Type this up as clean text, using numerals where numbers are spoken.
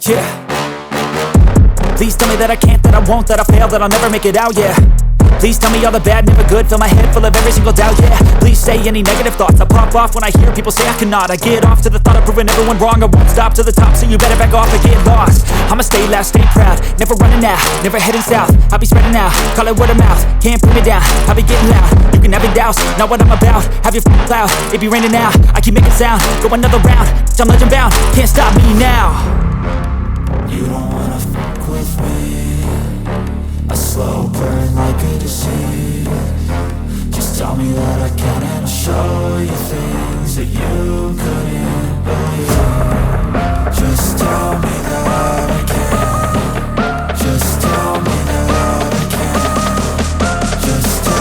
Yeah. Please tell me that I can't, that I won't, that I fail, that I'll never make it out, yeah. Please tell me all the bad, never good, fill my head full of every single doubt, yeah. Please say any negative thoughts, I pop off when I hear people say I cannot. I get off to the thought of proving everyone wrong, I won't stop to the top, so you better back off and get lost. I'ma stay loud, stay proud, never running out, never heading south. I'll be spreading out, call it word of mouth, can't put me down, I'll be getting loud. You can have your doubts, not what I'm about, have your cloud, it be raining now, I keep making sound, go another round, I'm legend bound, can't stop me now. You don't wanna fuck with me, a slow burn like a disease. Just tell me that I can and I'll show you things that you